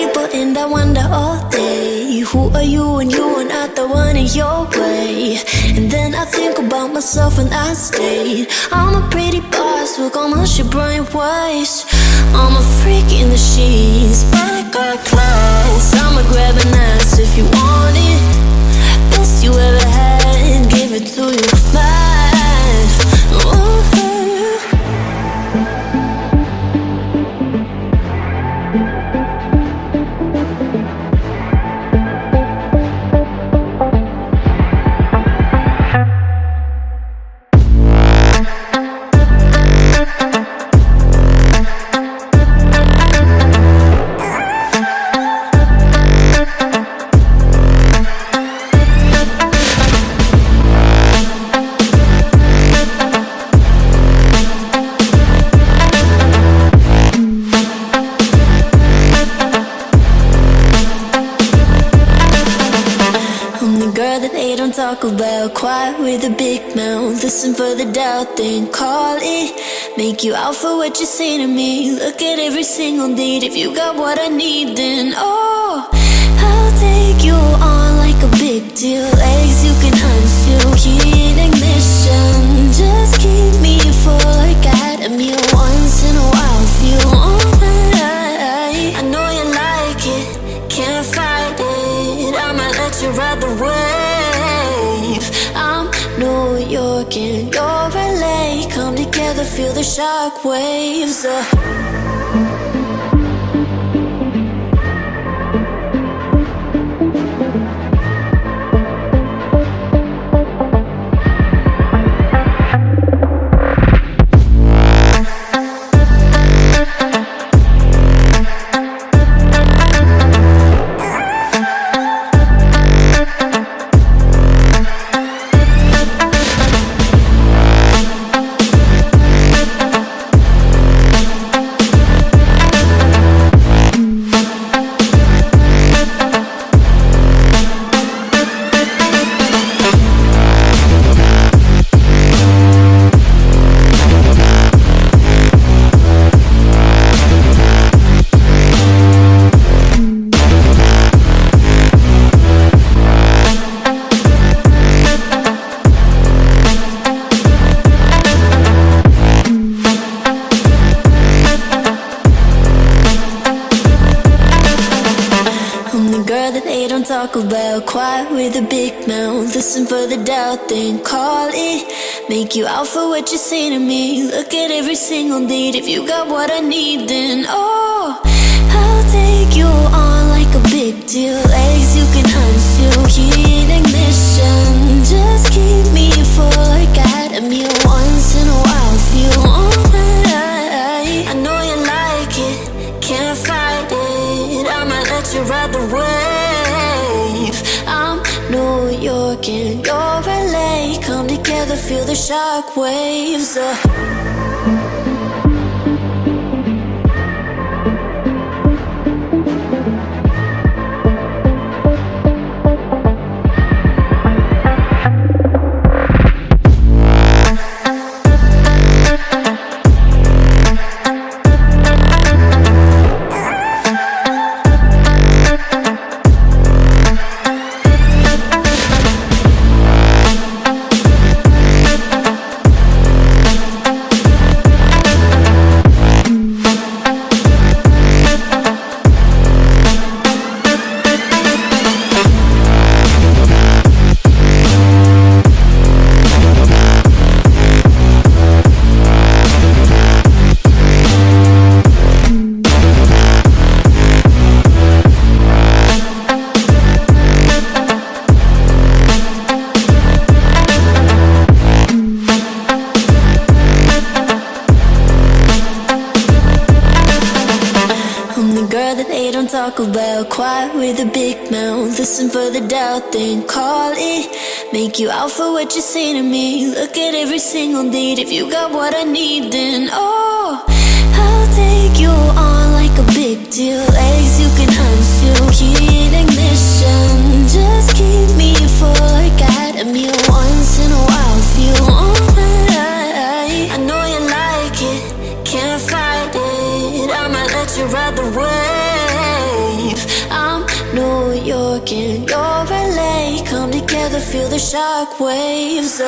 people and I wonder all day, who are you and you are not the one in your way. And then I think about myself and I state, I'm a pretty boss, look on my shit bright waves. I'm a freak in the sheets, but I got class. I'ma grab an ass if you want it. Best you ever had, give it to you bad. Ooh. Talk about, quiet with a big mouth. Listen for the doubt, then call it. Make you out for what you say to me. Look at every single date. If you got what I need, then oh, I'll take you on like a big deal. Legs you can unfeel, heat ignition. Just keep me full like I had a meal once in a while. Feel alright. I know you like it, can't fight it. I might let you ride the wave. I'm New York and you're LA. Come together, feel the shock waves. Talk about, quiet with a big mouth. Listen for the doubt, then call it. Make you out for what you say to me. Look at every single date. If you got what I need, then oh, I'll take you on like a big deal. Legs you can unfeel, heat ignition. Just keep me full like I had a meal once in a while. Feel alright. I know you like it, can't fight it. I might let you ride the wave. I'm New York and you're LA. Come together, feel the shock waves. Talk about, quiet with a big mouth. Listen for the doubt, then call it. Make you out for what you say to me. Look at every single date. If you got what I need, then oh, I'll take you on like a big deal. Legs you can unfeel, heat ignition. Just keep me full like I had a meal once in a while. Feel alright. I know you like it, can't fight it. I might let you ride the wave. feel the shock waves.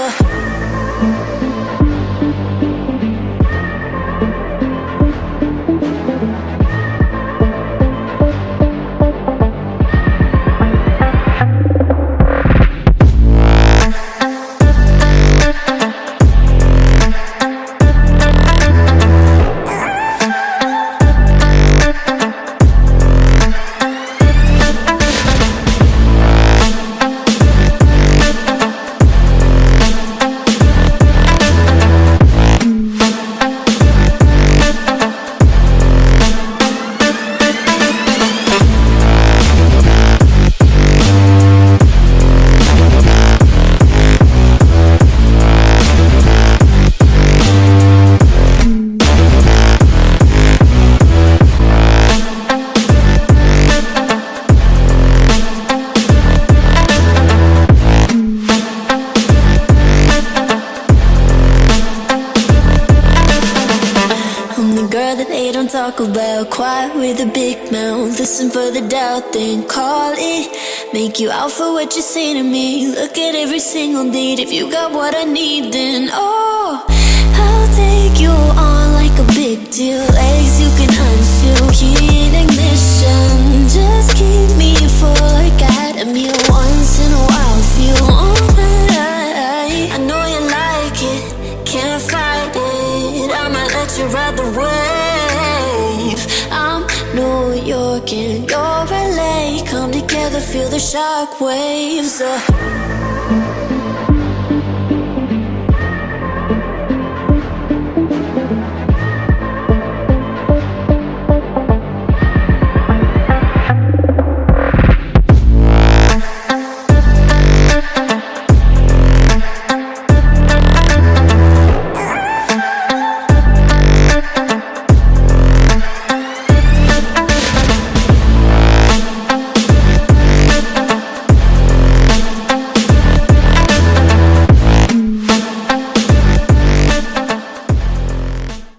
Talk about quiet with a big mouth. Listen for the doubt, then call it. Make you out for what you say to me. Look at every single date. If you got what I need, then oh, I'll take you on like a big deal. Legs you can unfeel, key in ignition. Just keep me full like at a meal. Once in a while, feel alright. I know you like it, can't fight it. I might let you ride the wave. I'm New York and you're LA. Come together, feel the shock waves.